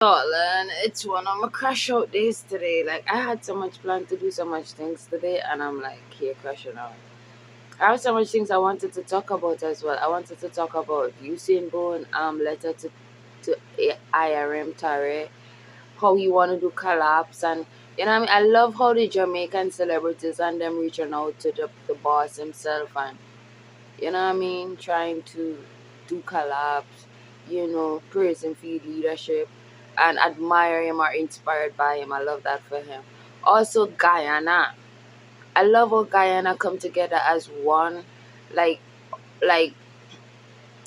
Scotland, it's one of my crash out days today. Like I had so much plan to do so much things today, and I'm like here crashing out. I have so much things I wanted to talk about as well. I wanted to talk about Usain Bolt letter to IRM Traoré, how he want to do collapse, and what I mean. I love how the Jamaican celebrities and them reaching out to the boss himself, and what I mean, trying to do collabs, praise him for his leadership and admire him or inspired by him. I love that for him. Also Guyana. I love how Guyana come together as one. Like like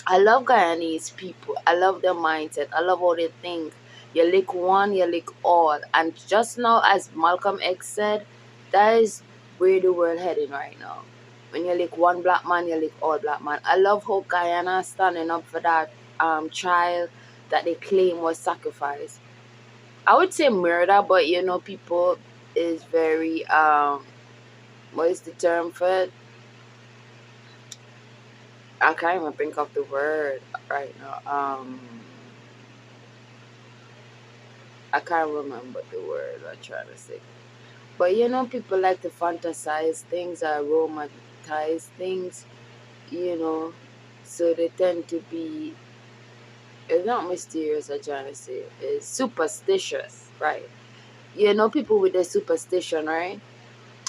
I love Guyanese people. I love their mindset. I love how they think. You lick one, you lick all. And just now, as Malcolm X said, that is where the world heading right now. When you lick one black man, you lick all black man. I love how Guyana standing up for that child that they claim was sacrificed. I would say murder, but people is very what is the term for it? I can't even think of the word right now. I can't remember the word I'm trying to say. But people like to fantasize things or romanticize things, you know. So they tend to be, it's not mysterious, I'm trying to say. It's superstitious, right? People with their superstition, right?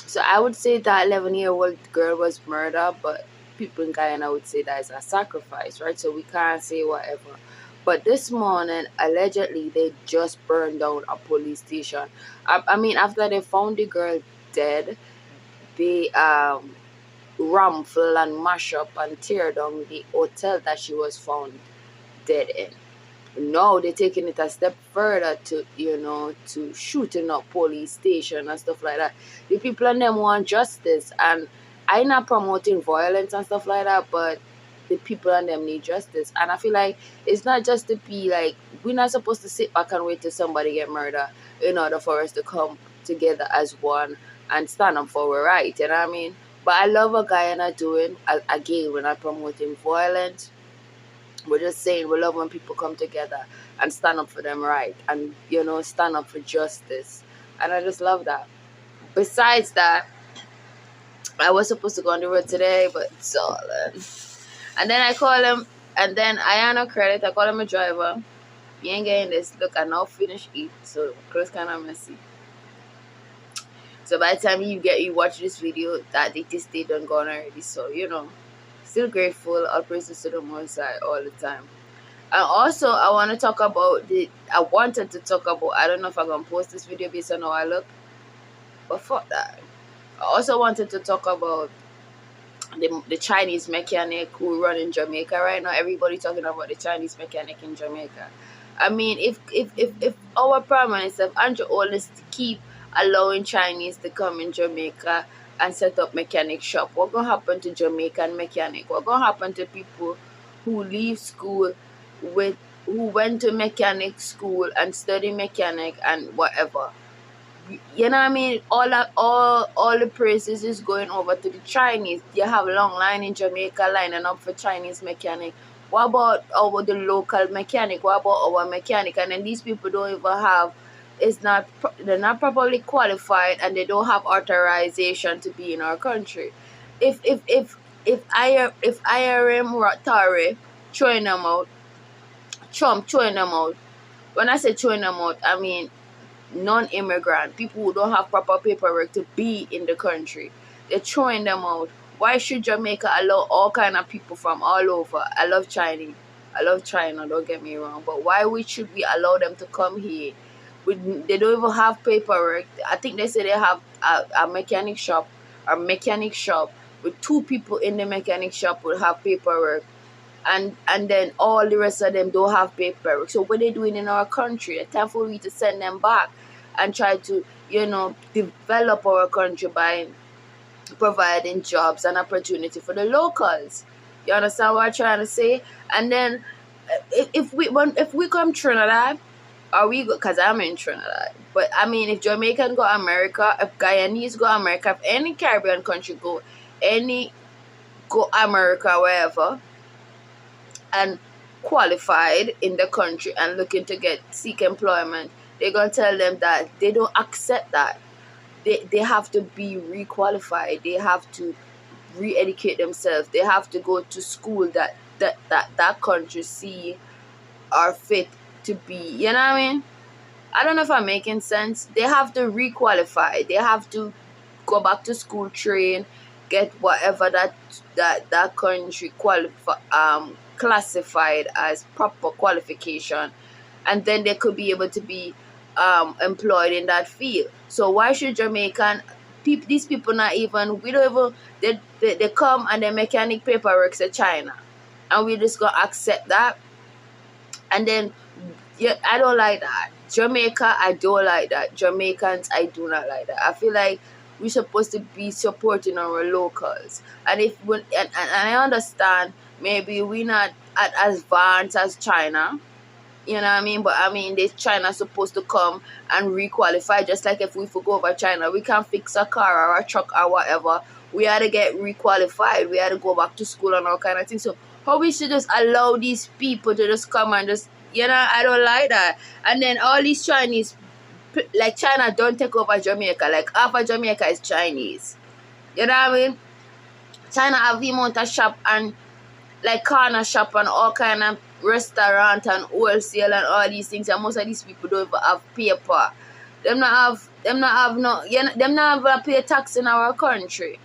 So I would say that 11-year-old girl was murdered, but people in Guyana would say that is a sacrifice, right? So we can't say whatever. But this morning, allegedly, they just burned down a police station. I mean, after they found the girl dead, they rumble and mash up and tear down the hotel that she was found dead in. Now they're taking it a step further to shooting up police station and stuff like that. The people and them want justice, and I not promoting violence and stuff like that, but the people and them need justice. And I feel like it's not just to be like, we're not supposed to sit back and wait till somebody get murdered in order for us to come together as one and stand up for our right. You know what I mean? But I love what Guyana doing. Again, we're not promoting violence. We're just saying we love when people come together and stand up for them right, and stand up for justice. And I just love that. Besides that, I was supposed to go on the road today, but so and then I call him, and then I had no credit. I call him a driver. You ain't getting this. Look, I now finish eat, so clothes kind of messy. So by the time you watch this video, that it is still done gone already. So still grateful. All praises to the Most High all the time. And also, I want to talk about I wanted to talk about. I don't know if I'm gonna post this video based on how I look, but fuck that. I also wanted to talk about the Chinese mechanic who run in Jamaica right now. Everybody talking about the Chinese mechanic in Jamaica. I mean, if our Prime Minister, if Andrew Holness, to keep allowing Chinese to come in Jamaica and set up mechanic shop, what gonna happen to Jamaican mechanic? What gonna happen to people who leave school with who went to mechanic school and study mechanic and whatever? You know what I mean? All the praises is going over to the Chinese. You have a long line in Jamaica lining up for Chinese mechanic. What about the local mechanic? What about our mechanic? And then these people don't even have, they're not properly qualified, and they don't have authorization to be in our country. If IRM Tory throwing them out, Trump throwing them out. When I say throwing them out, I mean non-immigrant, people who don't have proper paperwork to be in the country. They're throwing them out. Why should Jamaica allow all kind of people from all over? I love Chinese. I love China, don't get me wrong. But why should we allow them to come here? They don't even have paperwork. I think they say they have a mechanic shop with two people in the mechanic shop will have paperwork, and then all the rest of them don't have paperwork. So what they doing in our country? It's time for we to send them back and try to, develop our country by providing jobs and opportunity for the locals. You understand what I'm trying to say? And then if we come Trinidad, are we go? Because I'm in Trinidad. But I mean, if Jamaican go America, if Guyanese go America, if any Caribbean country go America, wherever, and qualified in the country and looking to seek employment, they're gonna tell them that they don't accept that. They have to be requalified. They have to re-educate themselves. They have to go to school that country see are fit to be. You know what I mean? I don't know if I'm making sense. They have to requalify. They have to go back to school, train, get whatever that country classified as proper qualification, and then they could be able to be employed in that field. So why should Jamaican people, these people not even, we don't even, they come and they mechanic paperwork to China, and we just gonna accept that? And then, yeah, I don't like that. Jamaica, I don't like that. Jamaicans, I do not like that. I feel like we're supposed to be supporting our locals. And and I understand maybe we're not as advanced as China, you know what I mean? But I mean, China's supposed to come and requalify. Just like if we go over China, we can't fix a car or a truck or whatever. We had to get requalified. We had to go back to school and all kind of things. So how we should just allow these people to just come and just, I don't like that. And then all these Chinese, like China don't take over Jamaica. Like half of Jamaica is Chinese. You know what I mean? China have the amount of shop and like corner shop and all kind of restaurant and wholesale and all these things, and most of these people don't even have paper. Them not have pay tax in our country.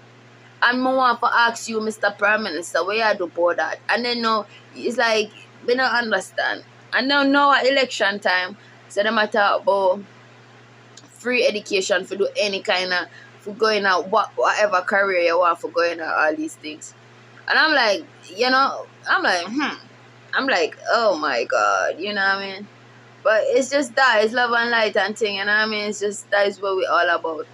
And I want to ask you, Mr. Prime Minister, what you do about that? And then no, it's like we don't understand. And now at election time, so they matter about free education for do any kind of, for going out whatever career you want, for going out all these things. And I'm like, I'm like, oh my God, you know what I mean? But it's just that, it's love and light and thing, you know what I mean? It's just, that is what we're all about.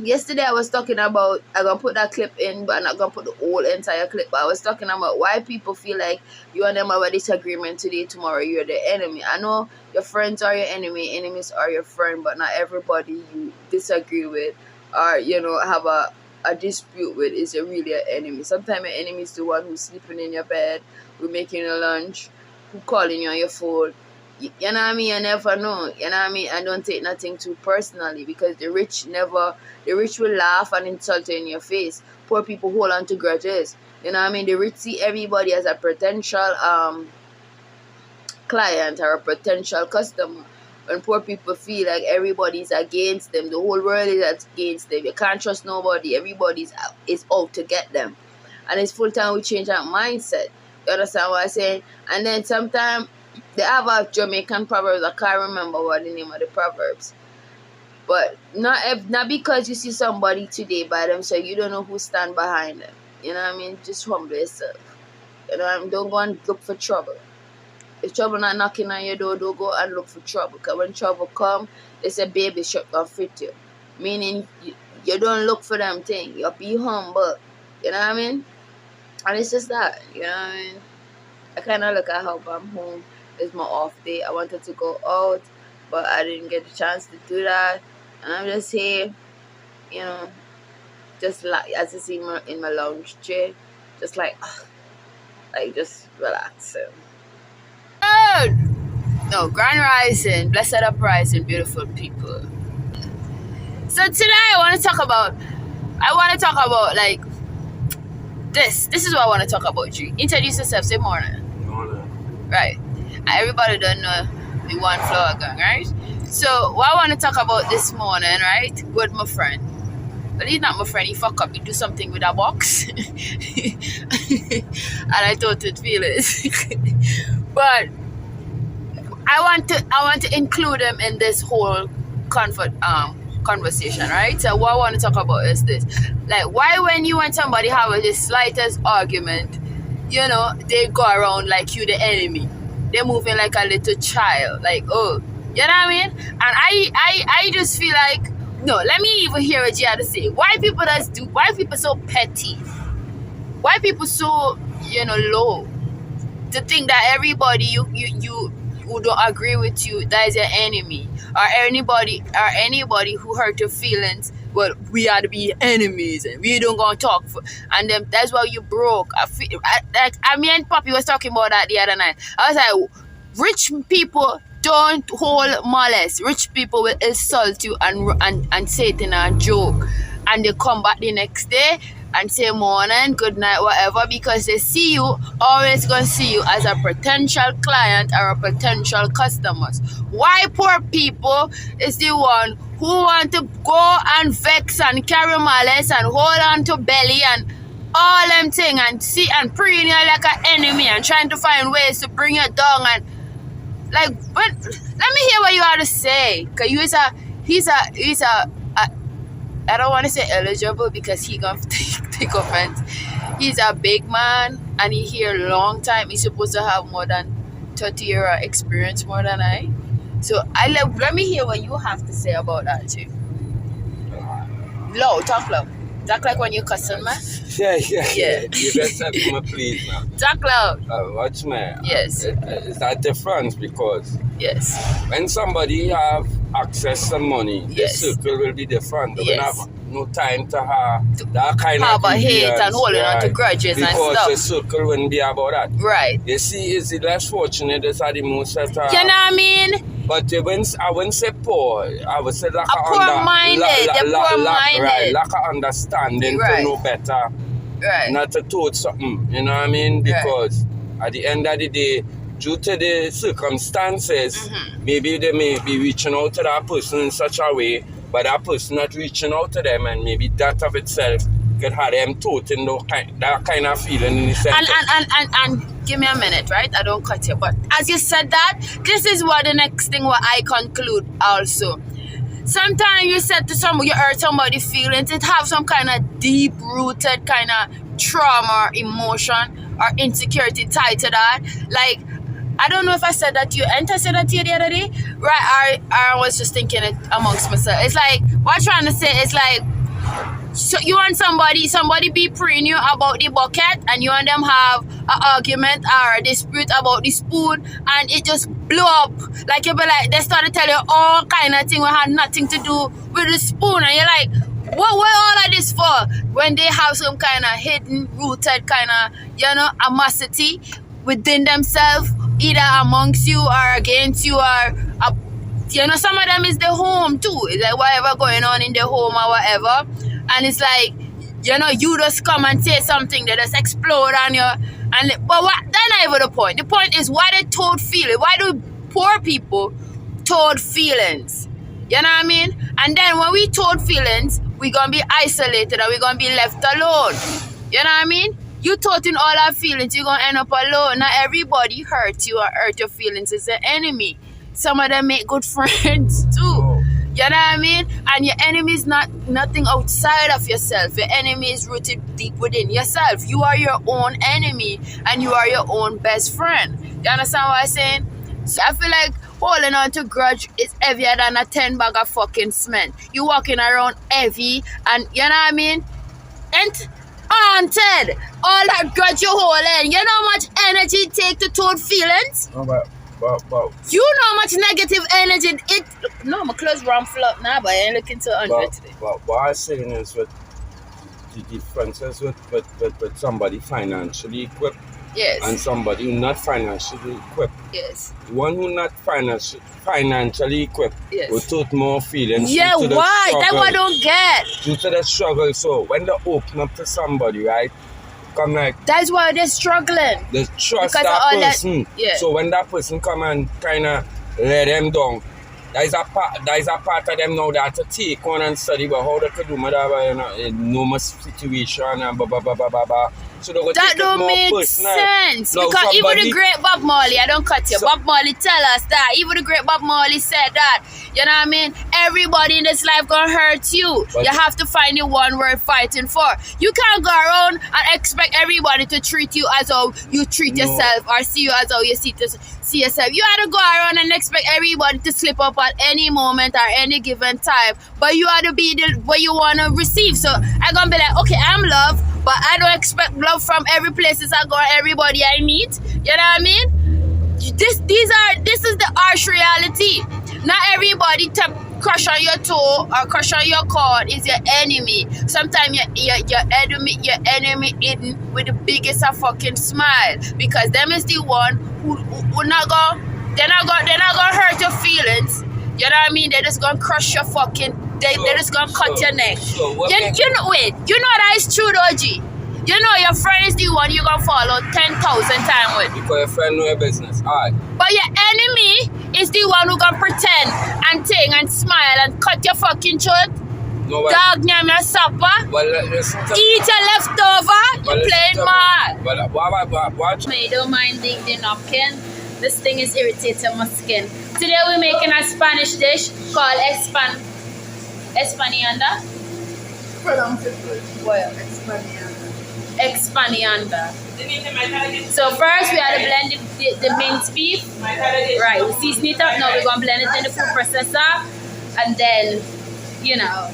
Yesterday I was talking about, I'm going to put that clip in, but I'm not going to put the whole entire clip, but I was talking about why people feel like you and them have a disagreement today, tomorrow you're the enemy. I know your friends are your enemy, enemies are your friend, but not everybody you disagree with or, have a dispute with is really an enemy. Sometimes an enemy is the one who's sleeping in your bed, who making your lunch, who calling you on your phone. You know what I mean? You never know. You know what I mean? I don't take nothing too personally, because the rich will laugh and insult you in your face. Poor people hold on to grudges. You know what I mean? The rich see everybody as a potential client or a potential customer. When poor people feel like everybody's against them, the whole world is against them, you can't trust nobody, everybody is out to get them. And it's full time we change that mindset. You understand what I'm saying? And then sometimes they have a Jamaican proverbs, I can't remember what the name of the proverbs. But not because you see somebody today by themselves, you don't know who stand behind them. You know what I mean? Just humble yourself. You know what I mean? Don't go and look for trouble. If trouble not knocking on your door, don't go and look for trouble. Because when trouble come, they say baby shut gonna fit you. Meaning you don't look for them thing. You be humble. You know what I mean? And it's just that. You know what I mean? I kind of look at how I'm home. It's my off day. I wanted to go out, but I didn't get the chance to do that. And I'm just here, just like, as you see in my lounge chair, just like just relaxing. No, grand rising, blessed uprising, beautiful people. So today I want to talk about like this is what I want to talk about. You introduce yourself, say morning. Right. Everybody don't know the one flower gang, right? So what I want to talk about this morning, right, with my friend. But he's not my friend, he fuck up, he do something with a box. And I thought it feelings. But I want to include him in this whole conversation, right? So what I want to talk about is this. Like, why when you and somebody have the slightest argument, they go around like you the enemy. They're moving like a little child. Like, oh, you know what I mean? And I just feel like, no, let me even hear what you have to say. Why people so petty? Why people so, low? To think that everybody you who don't agree with you, that is your enemy. Or anybody who hurt your feelings, well, we had to be enemies and we don't gonna talk for, and then that's why you broke. I mean, and Poppy was talking about that the other night. I was like, rich people don't hold malice. Rich people will insult you and say it in a joke, and they come back the next day and say morning, good night, whatever, because they see you, always gonna see you as a potential client or a potential customers. Why poor people is the one who want to go and vex and carry malice and hold on to belly and all them thing and see and preen you like an enemy and trying to find ways to bring you down and like, but let me hear what you have to say, cause he's a I don't want to say eligible because he gonna take offense. He's a big man and he here a long time. He's supposed to have more than 30 year experience more than I. So let me hear what you have to say about that too. Low, talk low. Talk like when you're cussing, man. Yeah. Yeah. You best have me please now. Talk loud. Watch me. Yes. It's a difference because Yes. when somebody have access to money, Yes. the circle will be different. They will Yes. have no time to have that kind Have of a hate and holding on to right? grudges and Because stuff. the circle wouldn't be about that. Right. You see, is the less fortunate is the most that You know what I mean? but I wouldn't say poor. I would say lack of poor-minded. They're poor-minded. Right, lack of understanding Right. to know better. Right. Not to told something, you know what I mean? Because at the end of the day, due to the circumstances, maybe they may be reaching out to that person in such a way, but that person not reaching out to them, and maybe that of itself could have them taught in that kind of feeling in the center. And give me a minute, right? I don't cut you, but as you said that, this is what the next thing what I conclude also. Sometimes you said to someone, you hurt somebody's feelings, it have some kind of deep-rooted kind of trauma, emotion, or insecurity tied to that. Like, I don't know if I said that to you. And I said that to you the other day? Right, I was just thinking it amongst myself. It's like, what I'm trying to say is like, so you and somebody be praying you about the bucket and you and them have an argument or a dispute about the spoon and it just blew up. Like you be like, they started telling you all kind of thing that had nothing to do with the spoon and you're like, what all of this for? When they have some kind of hidden, rooted kind of, animosity within themselves, either amongst you or against you or some of them is the home too. It's like whatever going on in the home or whatever. And it's like, you just come and say something, they just explode on you. But that's not even the point. The point is why they told feelings. Why do poor people told feelings? You know what I mean? And then when we told feelings, we're going to be isolated and we're going to be left alone. You know what I mean? You taught in all our feelings, you're going to end up alone. Not everybody hurts you or hurt your feelings is an enemy. Some of them make good friends too. You know what I mean? And your enemy is nothing outside of yourself. Your enemy is rooted deep within yourself. You are your own enemy and you are your own best friend. You understand what I'm saying? So I feel like holding on to grudge is heavier than a 10 bag of fucking cement. You walking around heavy and you know what I mean? And haunted. All that grudge you holding. You know how much energy it takes to toad feelings? No, but you know how much negative energy it. No, my clothes run flop now, but I ain't looking to 100 today. But what I'm saying is with the differences with somebody financially equipped Yes. and somebody who not financially equipped. Yes. The one who not financially equipped Yes. will tote more feelings. Yeah, due to the why? That's struggle. what I don't get. Due to the struggle. So when they open up to somebody, right? Come like That's why they're struggling. they trust Because of that all that- person. yeah. So when that person come and kinda let them down, there is a part of them now that to take on and study about how they could do in normal situation and blah blah blah blah blah blah. So they go That take it don't more make personal. sense. Now, Because even somebody- the great Bob Marley, I don't cut you. Bob Marley tell us that. Even the great Bob Marley said that. You know what I mean? Everybody in this life gonna hurt you. But- You have to find the one worth fighting for. You can't go around and expect everybody to treat you as how you treat No. yourself or see you as how you see yourself. You have to go around and expect everybody to slip up at any moment or any given time. But you have to be what you want to receive. So I'm gonna be like, okay, I'm love, but I don't expect love from every places I go, everybody I meet. You know what I mean? This is the harsh reality. Not everybody crush on your toe or crush on your cord is your enemy. Sometimes your enemy hidden with the biggest of fucking smile, because them is the one who not go, they're not gonna hurt your feelings. You know what I mean? They're just gonna crush your fucking, they're just gonna cut your neck. You know, wait, you know that is true though, G. You know your friend is the one you gonna follow 10,000 times with. Because your friend know your business. Alright. But your enemy is the one who gonna pretend and ting and smile and cut your fucking throat. No, well, Dog name your supper. Well, Eat your leftover. You playing mad. Well, watch. I don't mind the napkin. This thing is irritating my skin. Today we're making a Spanish dish called Espanianda. Pronounce it good. Well, Expanianda. So first we had to blend the minced beef. Right, we season it up. Now we're gonna blend it in the food processor, and then, you know,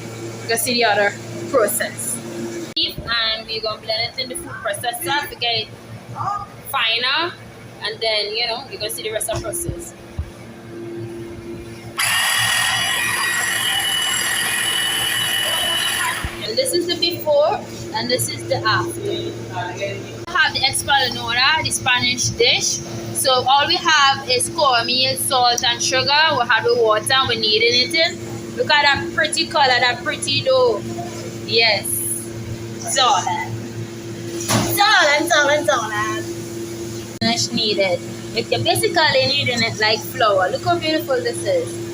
go see the other process. Beef, and we're gonna blend it in the food processor to get it finer, and then, you know, you're gonna see the rest of the process. And this is the before, and this is the after. We have the espalanora, the Spanish dish. So all we have is cornmeal, salt, and sugar. We have the water, and we're kneading it in. Look at that pretty color, that pretty dough. Yes. It's all that. Much needed. If you're basically kneading it like flour. Look how beautiful this is.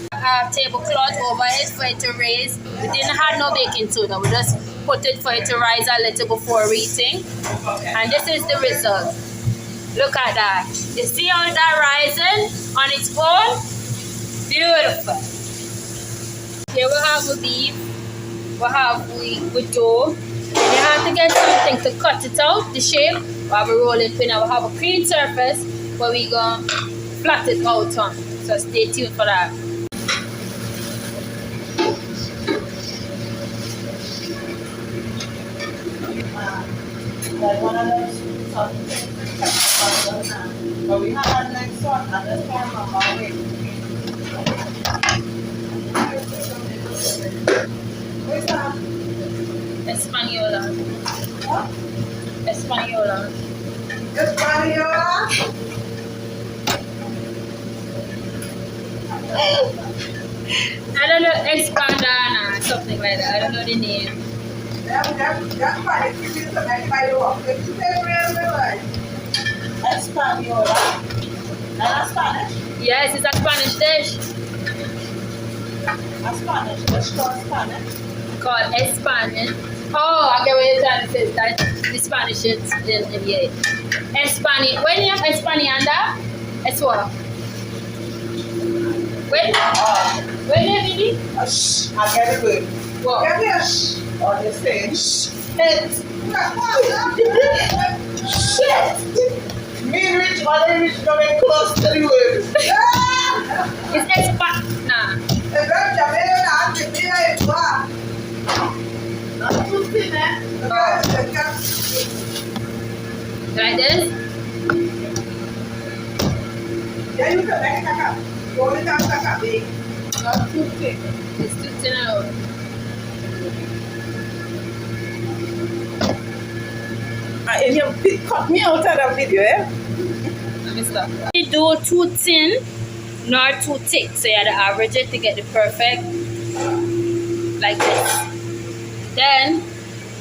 Tablecloth over it for it to raise. We didn't have no baking soda. We just put it for it to rise a little before eating. And this is the result. Look at that. You see how that rising on its own? Beautiful. Here we have the beef. We have the dough. Then you have to get something to cut it out, the shape. We have a rolling pin. And we have a clean surface where we gonna flat it out on. So stay tuned for that. Like one of those but we have our next one and this one on my way. Where's that? Española. What? Española. Española? I don't know, Expandana, something like that. I don't know the name. That's why it gives you some everybody walk. If you say real right. Española. And Spanish? Yes, it's a Spanish dish. A Spanish dish called Spanish. Called Espanish. Oh, I get what you're trying to say. That the Spanish is in here. Espani. When you have Espanianda, it's what? Wait. Wait there, baby. Shh. I get it good. What? Get there. Shh. Or they say shh. Shit. Me rich, money rich, coming close to the word. It's Espana. Nah. Like this? Yeah, you can make it. Go in that big. Not too thick. It's too thin out. And you cut me out of the video, eh? Let me stop. You do too thin, not too thick. So you have to average it to get the perfect, like this. Then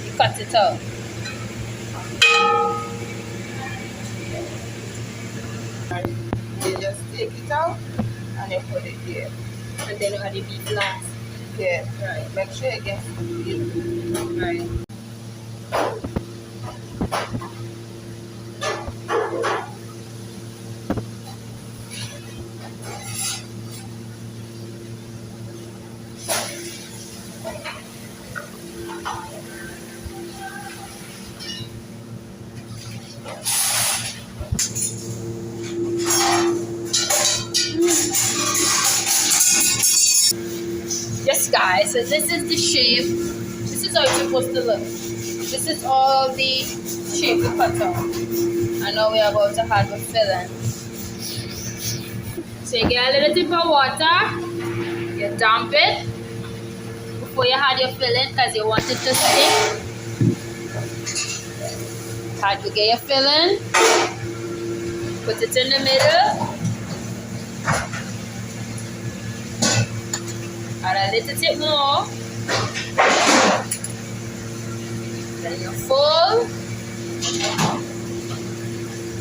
you cut it out. You just take it out and you put it here. And then you add the beef last. Yeah. Right. Make sure it gets it. Right. Yes, guys, so this is the shape. This is how it's supposed to look. This is all the shape we cut out. And now we're about to add the filling. So you get a little tip of water, you damp it before you had your filling because you want it to stick. Had to get your filling, put it in the middle, add a little bit more, then you fold,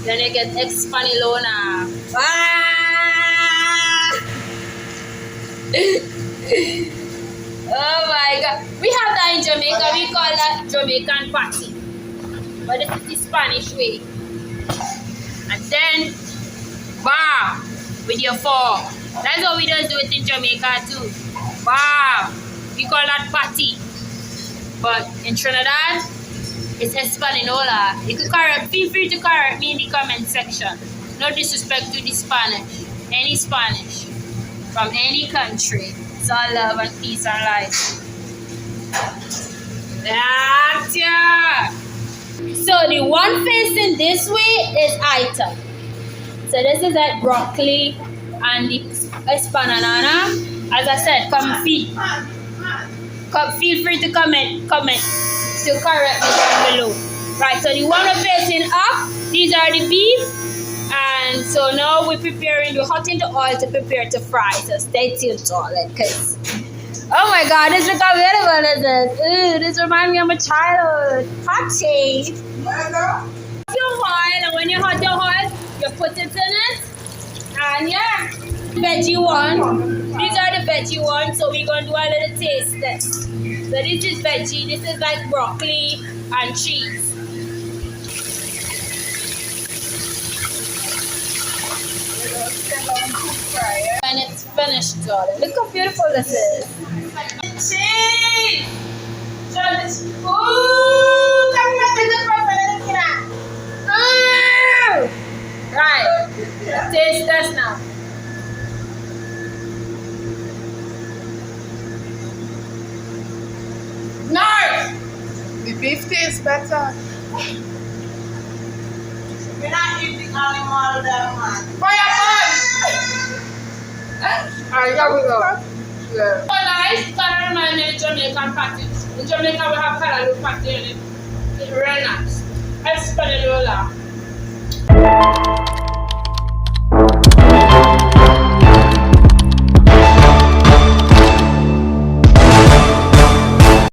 then you get Espanilona. Oh my God, we have that in Jamaica, we call that Jamaican patty, but this is the Spanish way. And then, bam, with your fork. That's how we just do it in Jamaica too. Bam, we call that patty. But in Trinidad, it's Espaninola. You could feel free to correct me in the comment section. No disrespect to the Spanish. Any Spanish from any country. It's all love and peace and life. That's yeah. So the one facing this way is item. So this is like broccoli and the espanana. As I said, feel free to comment to correct me down below. Right, so the one we're facing up, these are the beef. And so now we're hotting the oil to prepare to fry. So stay tuned to all it, because oh my God, this look how beautiful this is. Ooh, this reminds me of my childhood. Patty. Your oil, and when you hot your oil, you put it in it. And yeah, veggie one. These are the veggie ones, so we're going to do a little taste test. So this is veggie, this is like broccoli and cheese. When it's finished, darling. Look how beautiful this is. Cheese! Ooh! Right. Taste test now. Nice! The beef tastes better. We're not eating animal there, man. Fire on! Alright, here we go. Yeah. So nice, it kind of reminds me of Jamaican patty. In Jamaica we have callaloo patty in it. It's very nice. Espaniola.